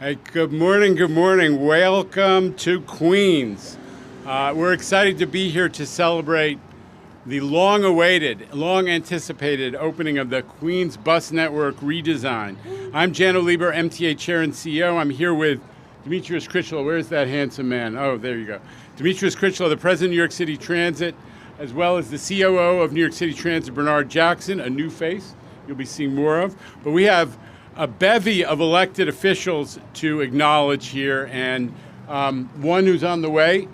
Hey, good morning, good morning. Welcome to Queens. We're excited to be here to celebrate the long-awaited, long-anticipated opening of the Queens Bus Network Redesign. I'm Janno, Lieber, MTA Chair and CEO. I'm here with Demetrius Crichlow. Where's that handsome man? Oh, there you go. Demetrius Crichlow, the President of New York City Transit, as well as the COO of New York City Transit, Bernard Jackson, a new face you'll be seeing more of. But we have a bevy of elected officials to acknowledge here, and one who's on the way,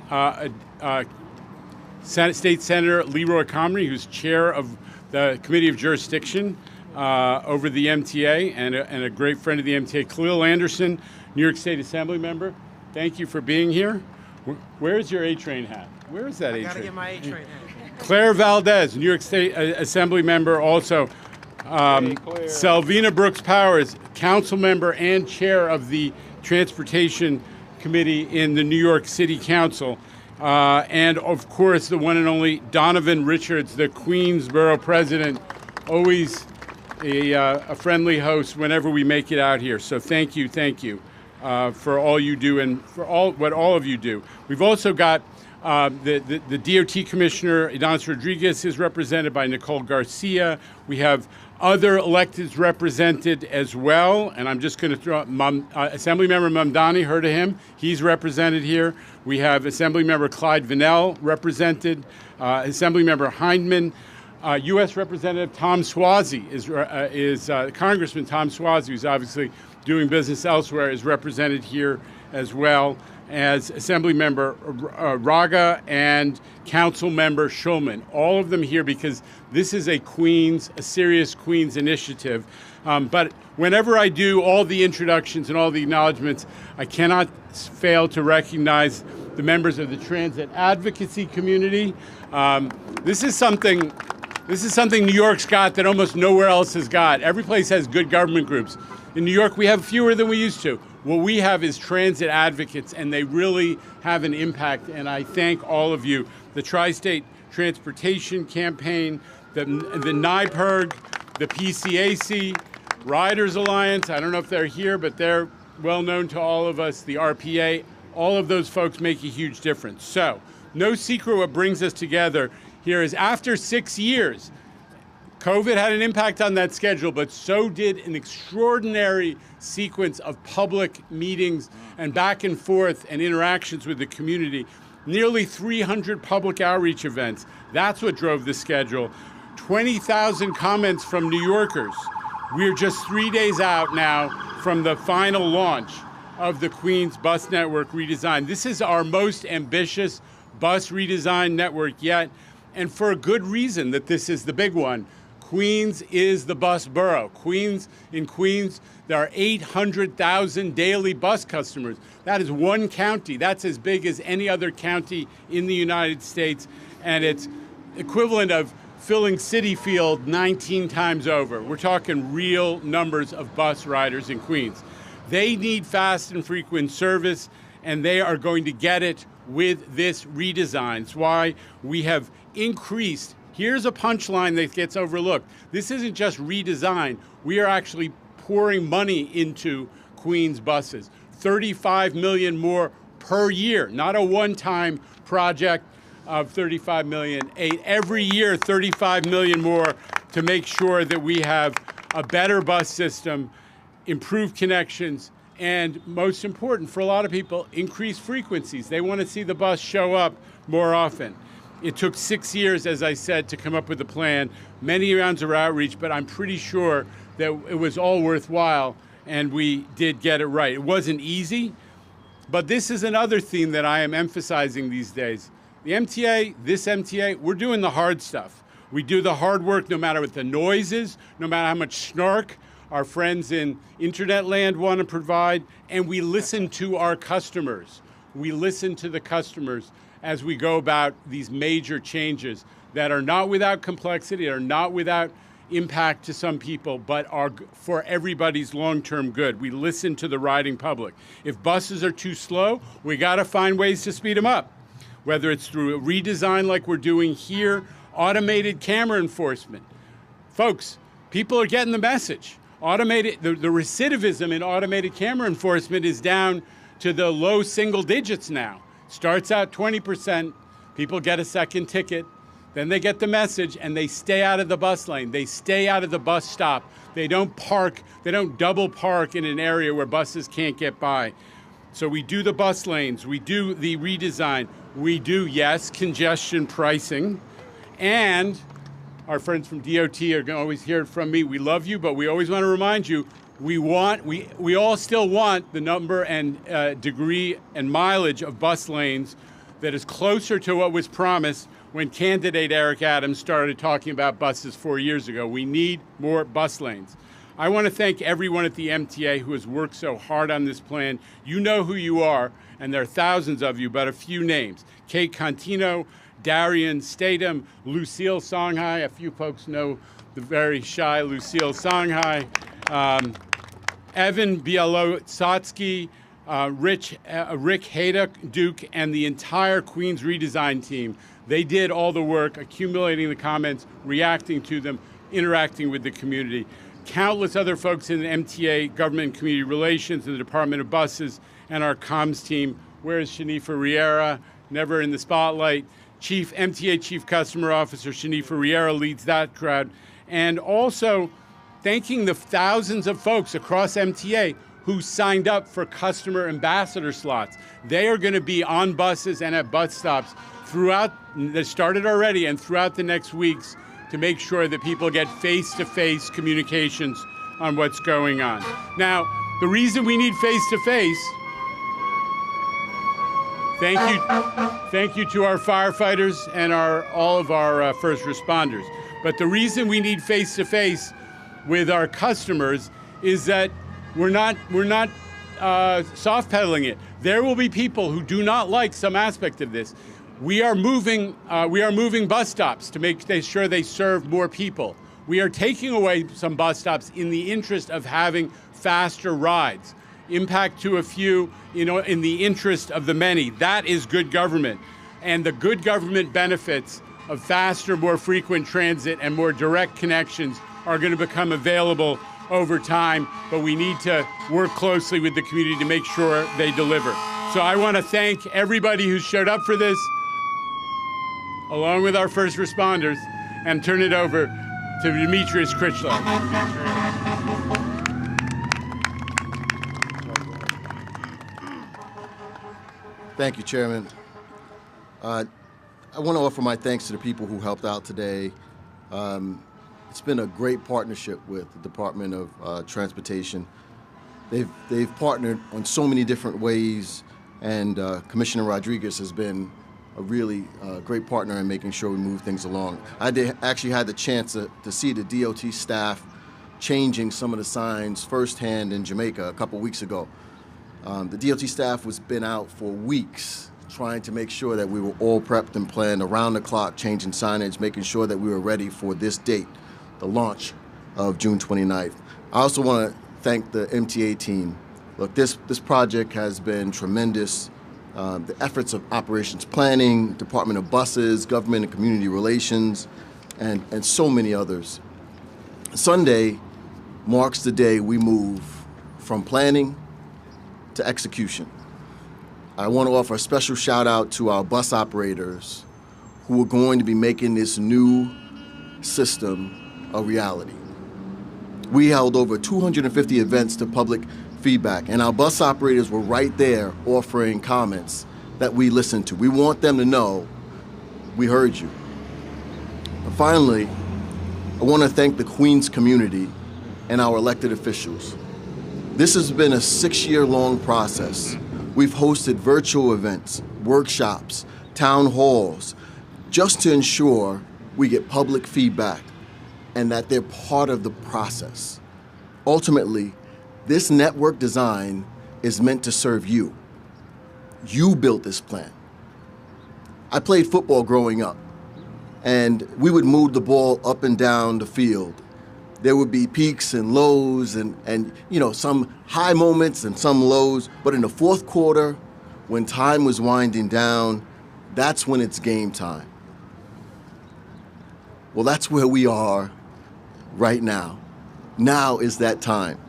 State Senator Leroy, who's chair of the Committee of Jurisdiction over the MTA, and a great friend of the MTA, Khalil Anderson, New York State Assembly member. Thank you for being here. Where's your A-Train hat? Where is that A-Train? I gotta get my A-Train hat. Claire Valdez, New York State Assembly member, also. Selvina Brooks Powers, council member and chair of the Transportation Committee in the New York City Council. And of course, the one and only Donovan Richards, the Queens Borough president, always a friendly host whenever we make it out here. So thank you for all you do and for what all of you do. We've also got the DOT Commissioner, Idanis Rodriguez, is represented by Nicole Garcia. We have other electeds represented as well, and I'm just going to throw out Assemblymember Mamdani, heard of him. He's represented here. We have Assemblymember Clyde Vannell represented, Assemblymember Hindman. U.S. Representative Tom Suozzi is Congressman Tom Suozzi, who's obviously doing business elsewhere, is represented here as well as Assemblymember Raga and Councilmember Schulman. All of them here because this is a serious Queens initiative. But whenever I do all the introductions and all the acknowledgments, I cannot fail to recognize the members of the transit advocacy community. This is something New York's got that almost nowhere else has got. Every place has good government groups. In New York, we have fewer than we used to. What we have is transit advocates, and they really have an impact, and I thank all of you. The Tri-State Transportation Campaign, the NYPIRG, the PCAC, Riders Alliance, I don't know if they're here, but they're well known to all of us, the RPA, all of those folks make a huge difference. So, no secret what brings us together here is after 6 years, COVID had an impact on that schedule, but so did an extraordinary sequence of public meetings and back and forth and interactions with the community. Nearly 300 public outreach events. That's what drove the schedule. 20,000 comments from New Yorkers. We're just 3 days out now from the final launch of the Queens Bus Network Redesign. This is our most ambitious bus redesign network yet, and for a good reason that this is the big one. Queens is the bus borough. In Queens, there are 800,000 daily bus customers. That is one county. That's as big as any other county in the United States, and it's equivalent of filling Citi Field 19 times over. We're talking real numbers of bus riders in Queens. They need fast and frequent service, and they are going to get it with this redesign. It's why we have increased. Here's a punchline that gets overlooked. This isn't just redesign. We are actually pouring money into Queens buses. 35 million more per year, not a one-time project of 35 million. Every year, 35 million more to make sure that we have a better bus system, improved connections, and most important for a lot of people, increased frequencies. They want to see the bus show up more often. It took 6 years, as I said, to come up with a plan, many rounds of outreach, but I'm pretty sure that it was all worthwhile, and we did get it right. It wasn't easy, but this is another theme that I am emphasizing these days. The MTA, this MTA, we're doing the hard stuff. We do the hard work no matter what the noise is, no matter how much snark our friends in internet land want to provide, and we listen to our customers. We listen to the customers as we go about these major changes that are not without complexity, are not without impact to some people, but are for everybody's long-term good. We listen to the riding public. If buses are too slow, we got to find ways to speed them up, whether it's through a redesign like we're doing here, automated camera enforcement. Folks, people are getting the message. The recidivism in automated camera enforcement is down to the low single digits now. Starts out 20%, people get a second ticket, then they get the message and they stay out of the bus lane. They stay out of the bus stop. They don't park, they don't double park in an area where buses can't get by. So we do the bus lanes, we do the redesign, we do, yes, congestion pricing, and our friends from DOT are going to always hear it from me. We love you, but we always want to remind you, we all still want the number and degree and mileage of bus lanes that is closer to what was promised when candidate Eric Adams started talking about buses 4 years ago. We need more bus lanes. I want to thank everyone at the MTA who has worked so hard on this plan. You know who you are, and there are thousands of you, but a few names. Kate Contino, Darian Statham, Lucille Songhai. A few folks know the very shy Lucille Songhai. Evan Bialotsky, Rick Hayduck, Duke, and the entire Queens Redesign team. They did all the work, accumulating the comments, reacting to them, interacting with the community. Countless other folks in the MTA, Government and Community Relations, and the Department of Buses, and our comms team. Where is Shanifa Riera? Never in the spotlight. MTA Chief Customer Officer Shanifa Riera leads that crowd. And also thanking the thousands of folks across MTA who signed up for customer ambassador slots. They are going to be on buses and at bus stops throughout, that started already, and throughout the next weeks to make sure that people get face-to-face communications on what's going on. Now, the reason we need face-to-face, thank you to our firefighters and all of our first responders. But the reason we need face-to-face with our customers is that we're not soft pedaling it. There will be people who do not like some aspect of this. We are moving bus stops to make sure they serve more people. We are taking away some bus stops in the interest of having faster rides. Impact to a few, in the interest of the many. That is good government. And the good government benefits of faster, more frequent transit and more direct connections are going to become available over time, but we need to work closely with the community to make sure they deliver. So I want to thank everybody who showed up for this, along with our first responders, and turn it over to Demetrius Crichlow. Thank you, Chairman. I want to offer my thanks to the people who helped out today. It's been a great partnership with the Department of Transportation. They've partnered on so many different ways, and Commissioner Rodriguez has been a really great partner in making sure we move things along. I actually had the chance to see the DOT staff changing some of the signs firsthand in Jamaica a couple weeks ago. The DOT staff was been out for weeks trying to make sure that we were all prepped and planned around the clock, changing signage, making sure that we were ready for this date, the launch of June 29th. I also want to thank the MTA team. Look, this project has been tremendous. The efforts of operations planning, Department of Buses, Government and Community Relations, and so many others. Sunday marks the day we move from planning to execution. I want to offer a special shout out to our bus operators who are going to be making this new system a reality. We held over 250 events to public feedback, and our bus operators were right there offering comments that we listened to. We want them to know we heard you. And finally, I want to thank the Queens community and our elected officials. This has been a 6-year-long process. We've hosted virtual events, workshops, town halls, just to ensure we get public feedback and that they're part of the process. Ultimately, this network design is meant to serve you. You built this plan. I played football growing up, and we would move the ball up and down the field. There would be peaks and lows and some high moments and some lows, but in the fourth quarter, when time was winding down, that's when it's game time. Well, that's where we are right now. Now is that time.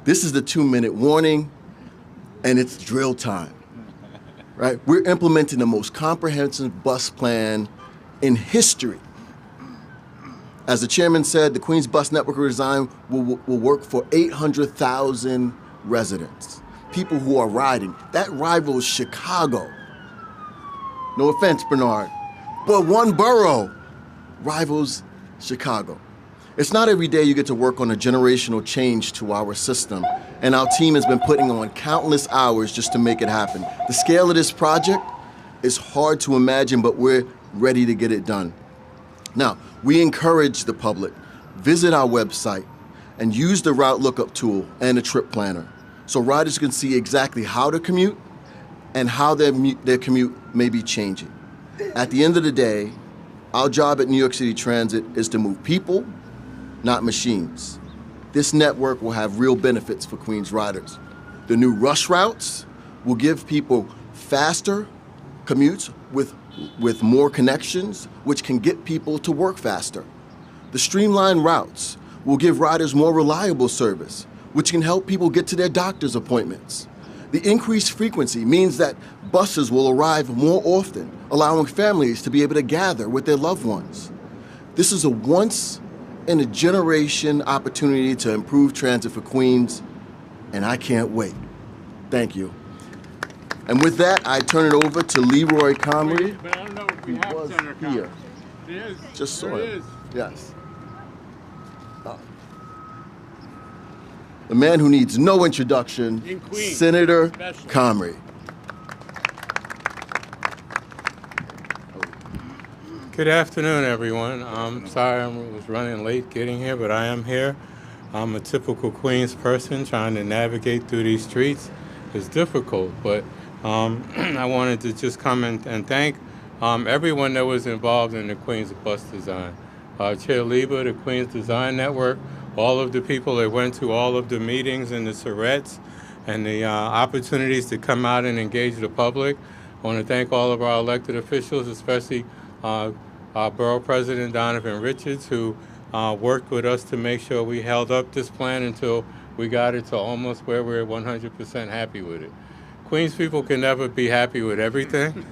This is the 2-minute warning, and it's drill time, right? We're implementing the most comprehensive bus plan in history. As the chairman said, the Queens Bus Network Redesign will work for 800,000 residents, people who are riding. That rivals Chicago. No offense, Bernard, but one borough rivals Chicago. It's not every day you get to work on a generational change to our system, and our team has been putting on countless hours just to make it happen. The scale of this project is hard to imagine, but we're ready to get it done. Now, we encourage the public, visit our website and use the route lookup tool and the trip planner so riders can see exactly how to commute and how their commute may be changing. At the end of the day, our job at New York City Transit is to move people, not machines. This network will have real benefits for Queens riders. The new rush routes will give people faster commutes with more connections, which can get people to work faster. The streamlined routes will give riders more reliable service, which can help people get to their doctor's appointments. The increased frequency means that buses will arrive more often, allowing families to be able to gather with their loved ones. This is a once-in-a-generation opportunity to improve transit for Queens, and I can't wait. Thank you. And with that, I turn it over to Leroy Comrie, But I don't know if we have was Senator here. Congress. It is. Just saw There it him. is. Yes. The man who needs no introduction, In Queens, Senator especially. Comrie. Good afternoon, everyone. I'm sorry I was running late getting here, but I am here. I'm a typical Queens person trying to navigate through these streets. It's difficult, but I wanted to just come and thank everyone that was involved in the Queens Bus Design. Chair Lieber, the Queens Design Network, all of the people that went to all of the meetings and the charrettes and the opportunities to come out and engage the public. I want to thank all of our elected officials, especially our Borough President Donovan Richards, who worked with us to make sure we held up this plan until we got it to almost where we're 100% happy with it. Queens people can never be happy with everything,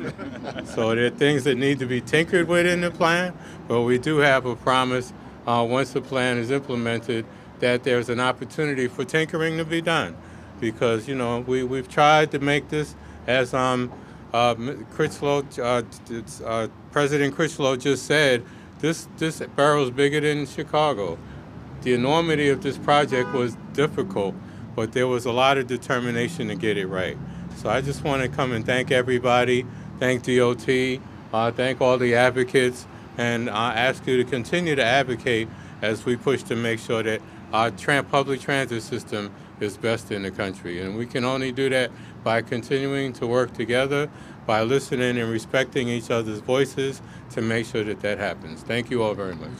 so there are things that need to be tinkered with in the plan, but we do have a promise once the plan is implemented that there's an opportunity for tinkering to be done, because we've tried to make this, as Crichlow, President Crichlow just said, this borough is bigger than Chicago. The enormity of this project was difficult, but there was a lot of determination to get it right. So I just want to come and thank everybody, thank DOT, thank all the advocates, and ask you to continue to advocate as we push to make sure that our public transit system is best in the country. And we can only do that by continuing to work together, by listening and respecting each other's voices to make sure that that happens. Thank you all very much.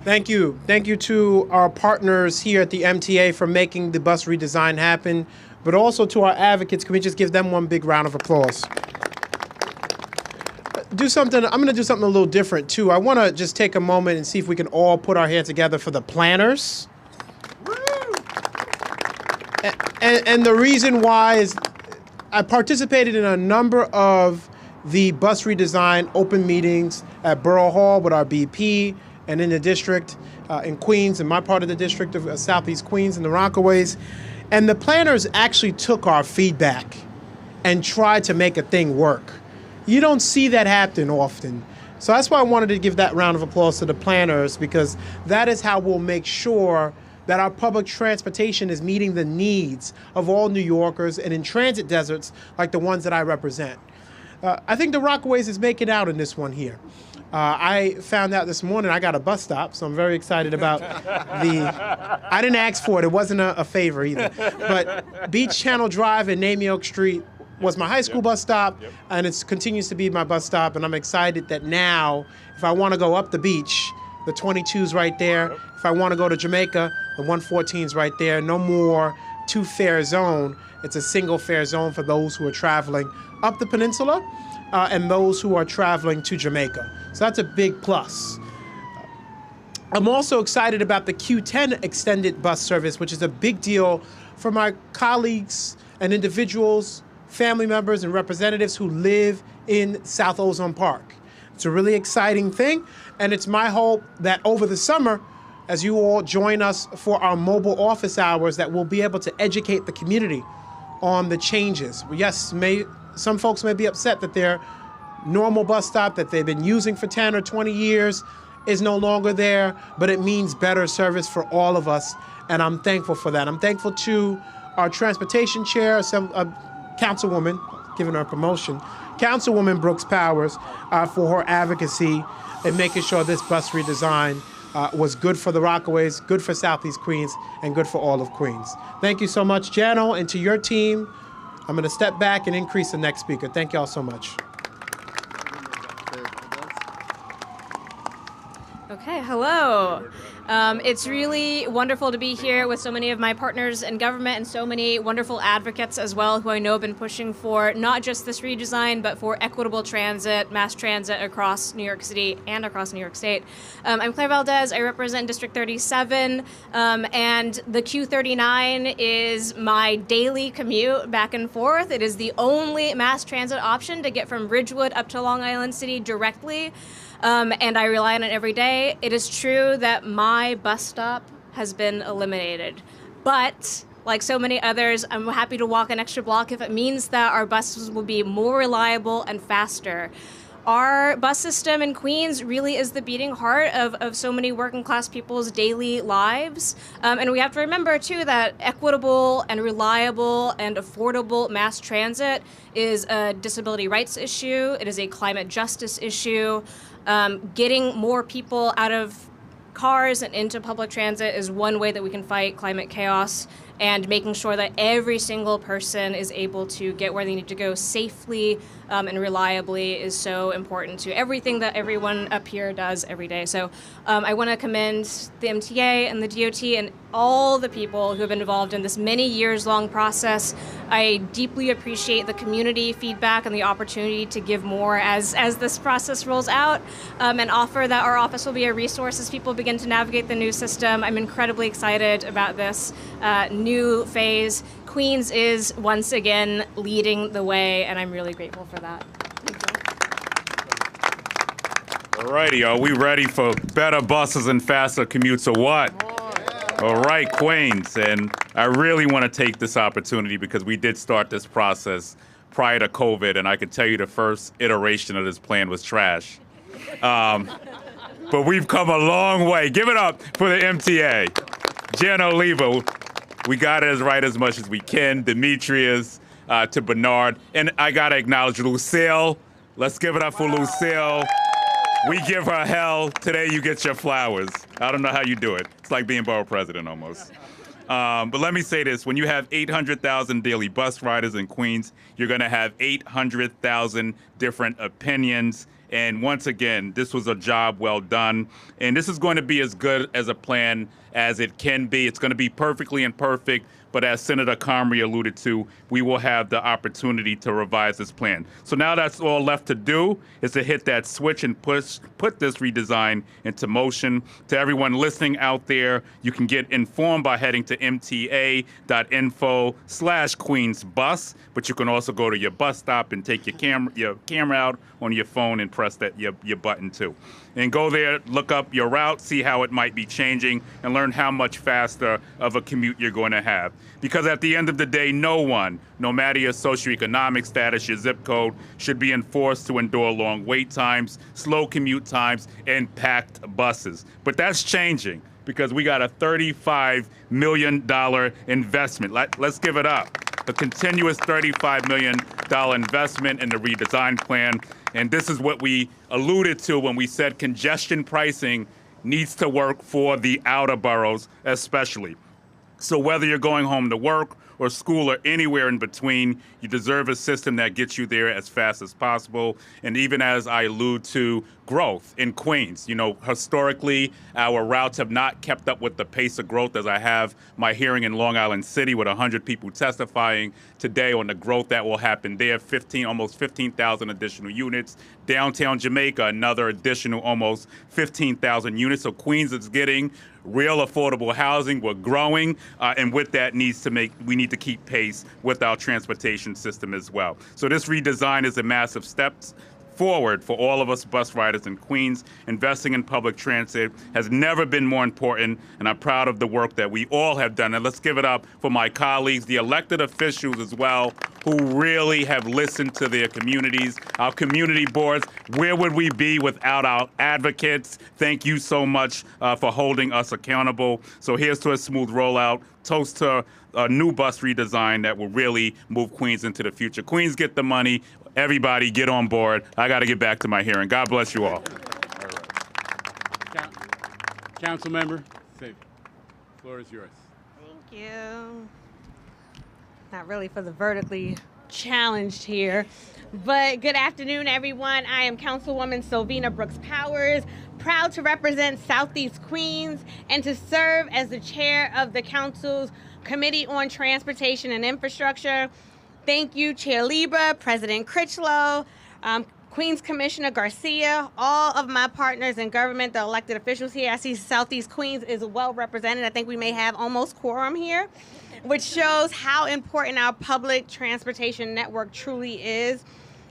Thank you. Thank you to our partners here at the MTA for making the bus redesign happen, but also to our advocates. Can we just give them one big round of applause? I'm going to do something a little different, too. I want to just take a moment and see if we can all put our hands together for the planners. And the reason why is I participated in a number of the bus redesign open meetings at Borough Hall with our BP and in the district in Queens, in my part of the district of Southeast Queens, in the Rockaways. And the planners actually took our feedback and tried to make a thing work. You don't see that happen often. So that's why I wanted to give that round of applause to the planners, because that is how we'll make sure that our public transportation is meeting the needs of all New Yorkers and in transit deserts like the ones that I represent. I think the Rockaways is making out in this one here. I found out this morning I got a bus stop, so I'm very excited about I didn't ask for it. It wasn't a favor either. But Beach Channel Drive and Name York Street was my high school bus stop, and it continues to be my bus stop, and I'm excited that now, if I want to go up the beach, the 22's right there. If I want to go to Jamaica, the 114's right there. No more two-fare zone. It's a single fare zone for those who are traveling up the peninsula and those who are traveling to Jamaica. So that's a big plus. I'm also excited about the Q10 extended bus service, which is a big deal for my colleagues and individuals, family members, and representatives who live in South Ozone Park. It's a really exciting thing, and it's my hope that over the summer, as you all join us for our mobile office hours, that we'll be able to educate the community on the changes. Yes, some folks may be upset that their normal bus stop that they've been using for 10 or 20 years is no longer there, but it means better service for all of us, and I'm thankful for that. I'm thankful to our transportation chair, Councilwoman, giving her a promotion, Councilwoman Brooks Powers, for her advocacy in making sure this bus redesign was good for the Rockaways, good for Southeast Queens, and good for all of Queens. Thank you so much, Janno, and to your team. I'm going to step back and increase the next speaker. Thank you all so much. Okay, hello. It's really wonderful to be here with so many of my partners in government and so many wonderful advocates as well who I know have been pushing for not just this redesign, but for equitable transit, mass transit across New York City and across New York State. I'm Claire Valdez. I represent District 37, and the Q39 is my daily commute back and forth. It is the only mass transit option to get from Ridgewood up to Long Island City directly. And I rely on it every day. It is true that my bus stop has been eliminated. But, like so many others, I'm happy to walk an extra block if it means that our buses will be more reliable and faster. Our bus system in Queens really is the beating heart of so many working class people's daily lives. And we have to remember, too, that equitable and reliable and affordable mass transit is a disability rights issue. It is a climate justice issue. Getting more people out of cars and into public transit is one way that we can fight climate chaos, and making sure that every single person is able to get where they need to go safely and reliably is so important to everything that everyone up here does every day. So I want to commend the MTA and the DOT and all the people who have been involved in this many years long process. I deeply appreciate the community feedback and the opportunity to give more as this process rolls out, and offer that our office will be a resource as people begin to navigate the new system. I'm incredibly excited about this new phase. Queens is once again leading the way, and I'm really grateful for that. All righty, are we ready for better buses and faster commutes or what? All right, Queens, and I really want to take this opportunity because we did start this process prior to COVID, and I can tell you the first iteration of this plan was trash. But we've come a long way. Give it up for the MTA. Janno, Lieber, we got it as right as much as we can. Demetrius, to Bernard, and I gotta acknowledge Lucille. Let's give it up for Lucille. We give her hell. Today you get your flowers. I don't know how you do it. It's like being borough president almost. But let me say this, when you have 800,000 daily bus riders in Queens, you're gonna have 800,000 different opinions. And once again, this was a job well done. And this is going to be as good as a plan as it can be. It's going to be perfectly imperfect, but as Senator Comrie alluded to, we will have the opportunity to revise this plan. So now that's all left to do is to hit that switch and put this redesign into motion. To everyone listening out there, you can get informed by heading to mta.info/QueensBus, but you can also go to your bus stop and take your camera out on your phone and press that your button too. And go there, look up your route, see how it might be changing, and learn how much faster of a commute you're going to have. Because at the end of the day, no one, no matter your socioeconomic status, your zip code, should be enforced to endure long wait times, slow commute times, and packed buses. But that's changing because we got a $35 million investment. Let's give it up. A continuous $35 million investment in the redesign plan. And this is what we alluded to when we said congestion pricing needs to work for the outer boroughs especially. So whether you're going home to work or school or anywhere in between. You deserve a system that gets you there as fast as possible. And even as I allude to growth in Queens, historically, our routes have not kept up with the pace of growth, as I have my hearing in Long Island City with 100 people testifying today on the growth that will happen there, almost 15,000 additional units. Downtown Jamaica, another additional almost 15,000 units. So Queens is getting real affordable housing. We're growing, and with that we need to keep pace with our transportation system as well. So this redesign is a massive step forward for all of us bus riders in Queens. Investing in public transit has never been more important, and I'm proud of the work that we all have done. And let's give it up for my colleagues, the elected officials as well, who really have listened to their communities, our community boards. Where would we be without our advocates? Thank you so much for holding us accountable. So here's to a smooth rollout. Toast to a new bus redesign that will really move Queens into the future. Queens, get the money. Everybody get on board. I got to get back to my hearing. God bless you all. Council member, the floor is yours. Thank you. Not really for the vertically challenged here, but good afternoon, everyone. I am Councilwoman Sylvina Brooks Powers, proud to represent Southeast Queens and to serve as the chair of the Council's Committee on Transportation and Infrastructure. Thank you, Chair Lieber, President Crichlow, Queens Commissioner Garcia, all of my partners in government, the elected officials here. I see Southeast Queens is well represented. I think we may have almost quorum here, which shows how important our public transportation network truly is.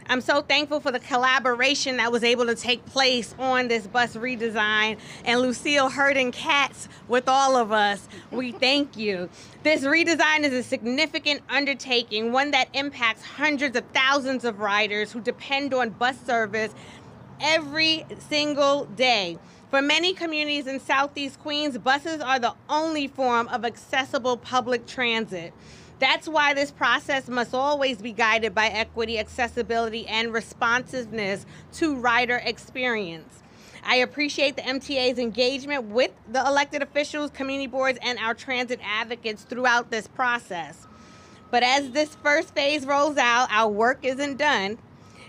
I'm so thankful for the collaboration that was able to take place on this bus redesign, and Lucille herding cats with all of us. We thank you. This redesign is a significant undertaking, one that impacts hundreds of thousands of riders who depend on bus service every single day. For many communities in Southeast Queens, buses are the only form of accessible public transit. That's why this process must always be guided by equity, accessibility, and responsiveness to rider experience. I appreciate the MTA's engagement with the elected officials, community boards, and our transit advocates throughout this process. But as this first phase rolls out, our work isn't done.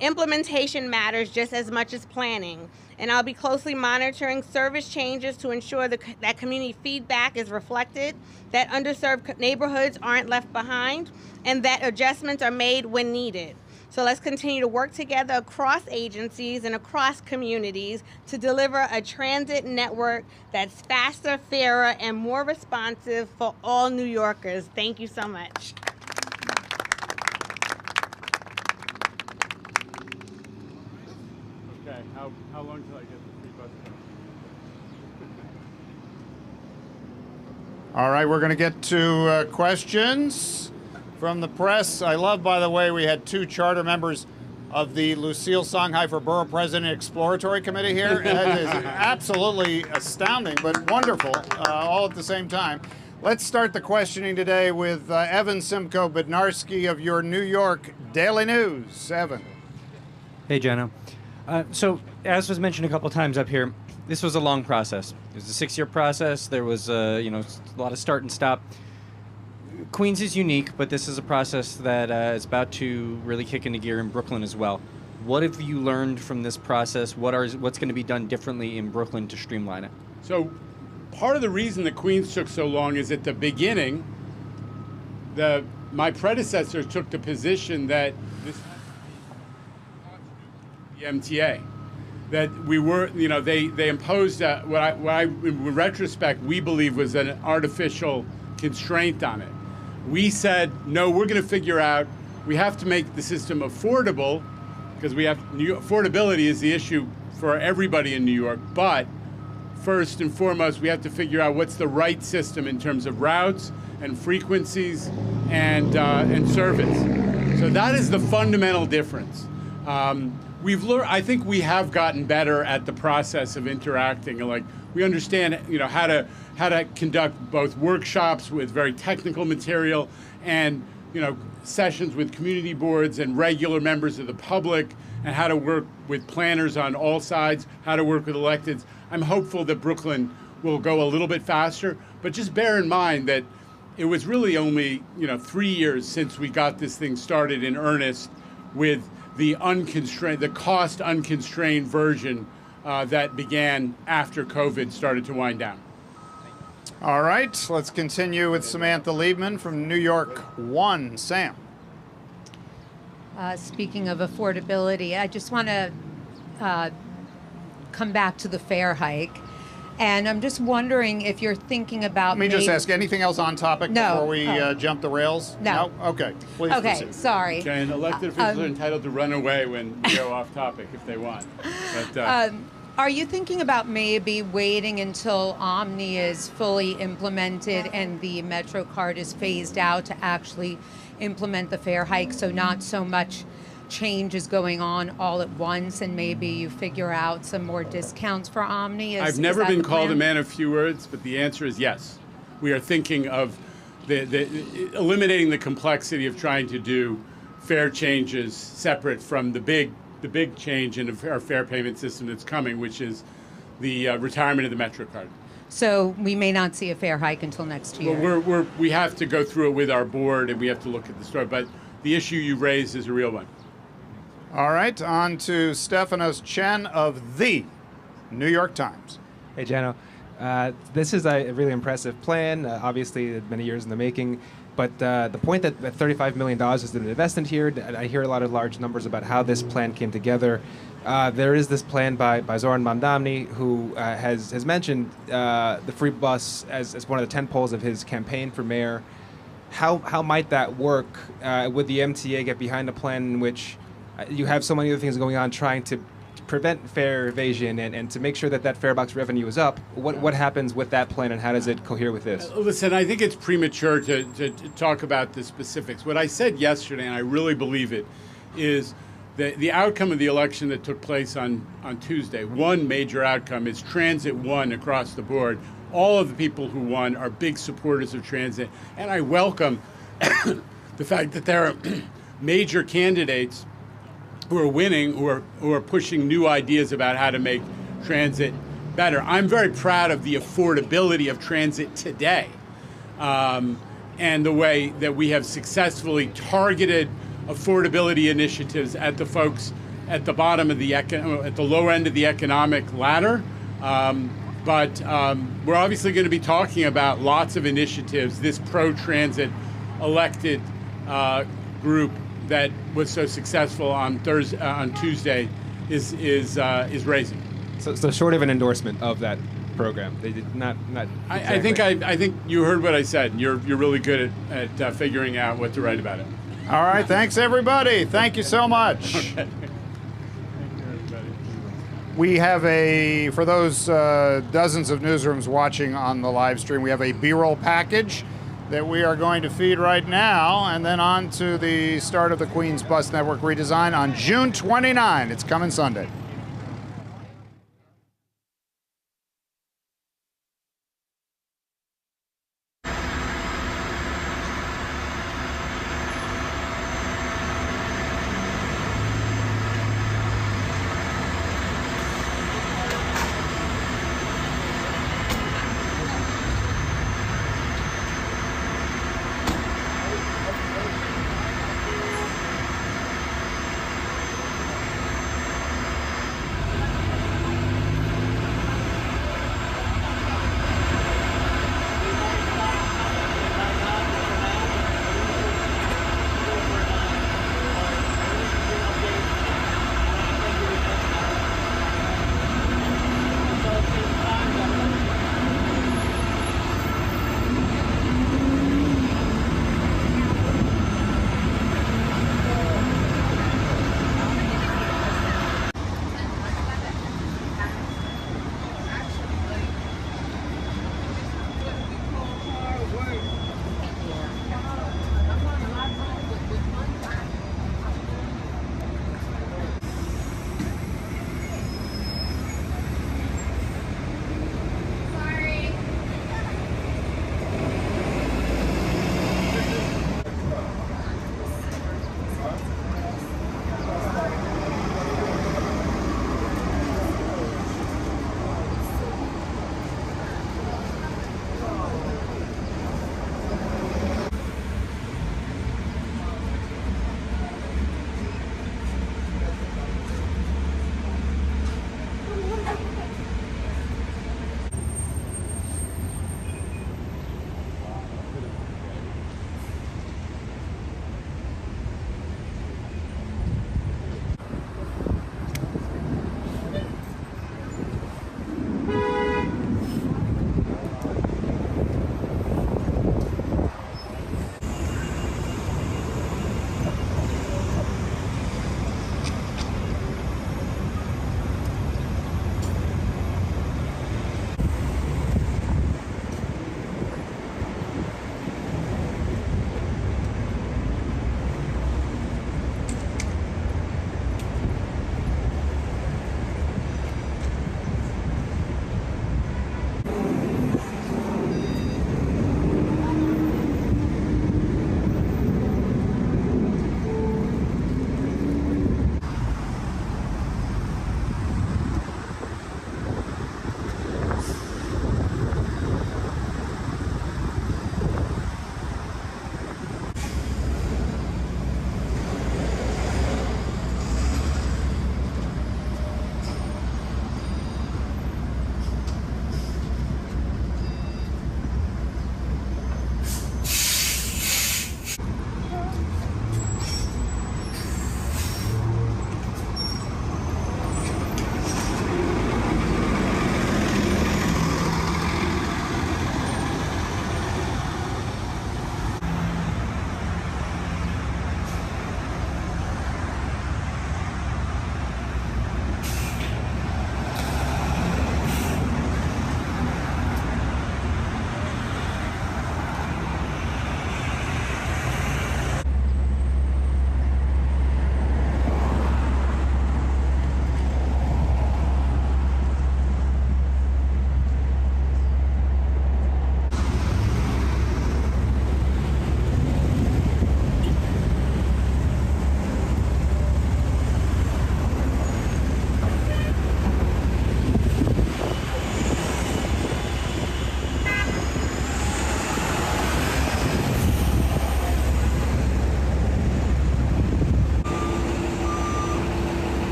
Implementation matters just as much as planning, and I'll be closely monitoring service changes to ensure that community feedback is reflected, that underserved neighborhoods aren't left behind, and that adjustments are made when needed. So let's continue to work together across agencies and across communities to deliver a transit network that's faster, fairer, and more responsive for all New Yorkers. Thank you so much. Okay, how long till I get the free bus pass? All right, we're going to get to questions from the press. I love, by the way, we had two charter members of the Lucille Songheifer Borough President Exploratory Committee here. That is absolutely astounding, but wonderful, all at the same time. Let's start the questioning today with Evan Simcoe Bednarski of your New York Daily News. Evan. Hey, Janno. So, as was mentioned a couple times up here, this was a long process. It was a 6-year process. There was, a lot of start and stop. Queens is unique, but this is a process that is about to really kick into gear in Brooklyn as well. What have you learned from this process? What's going to be done differently in Brooklyn to streamline it? So part of the reason that Queens took so long is at the beginning, my predecessor took the position that this has to be the MTA. That we were, they imposed what I, in retrospect, we believe was an artificial constraint on it. We said, no, we're going to figure out, we have to make the system affordable, because affordability is the issue for everybody in New York, but first and foremost, we have to figure out what's the right system in terms of routes and frequencies and service. So that is the fundamental difference. We've learned. I think we have gotten better at the process of interacting. Like we understand, how to conduct both workshops with very technical material and sessions with community boards and regular members of the public, and how to work with planners on all sides, how to work with electeds. I'm hopeful that Brooklyn will go a little bit faster, but just bear in mind that it was really only 3 years since we got this thing started in earnest with the cost unconstrained version that began after COVID started to wind down. All right, let's continue with Samantha Liebman from New York 1. Sam. Speaking of affordability, I just want to come back to the fare hike. And I'm just wondering if you're thinking about... Let me just ask, anything else on topic before we jump the rails? No. Okay, please proceed. Sorry. And elected officials are entitled to run away when we go off topic if they want. But, are you thinking about maybe waiting until OMNY is fully implemented and the Metro card is phased out to actually implement the fare hike, so not so much change is going on all at once, and maybe you figure out some more discounts for OMNY? I've never been called a man of few words, but the answer is yes. We are thinking of eliminating the complexity of trying to do fare changes separate from the big change in our fare payment system that's coming, which is the retirement of the Metro card. So we may not see a fare hike until next year. Well, we have to go through it with our board, and we have to look at the story. But the issue you raised is a real one. All right, on to Stefanos Chen of the New York Times. Hey, Janno. This is a really impressive plan, obviously many years in the making. But the point that $35 million has been invested here, I hear a lot of large numbers about how this plan came together. There is this plan by Zoran Mandamni, who has mentioned the free bus as one of the 10 poles of his campaign for mayor. How might that work? Would the MTA get behind a plan in which you have so many other things going on trying to prevent fare evasion and to make sure that fare box revenue is up? What happens with that plan, and how does it cohere with this? Listen, I think it's premature to talk about the specifics. What I said yesterday, and I really believe it, is the outcome of the election that took place on Tuesday. One major outcome is transit won across the board. All of the people who won are big supporters of transit, and I welcome the fact that there are major candidates who are winning, who are pushing new ideas about how to make transit better. I'm very proud of the affordability of transit today, and the way that we have successfully targeted affordability initiatives at the folks at the bottom of at the lower end of the economic ladder. But we're obviously going to be talking about lots of initiatives this pro-transit elected group that was so successful on Tuesday is raising. So short of an endorsement of that program, they did not. Exactly. I think you heard what I said. You're really good at figuring out what to write about it. All right, thanks everybody. Thank you so much. Okay. We have for those dozens of newsrooms watching on the live stream, we have a B-roll package that we are going to feed right now, and then on to the start of the Queens Bus Network redesign on June 29. It's coming Sunday.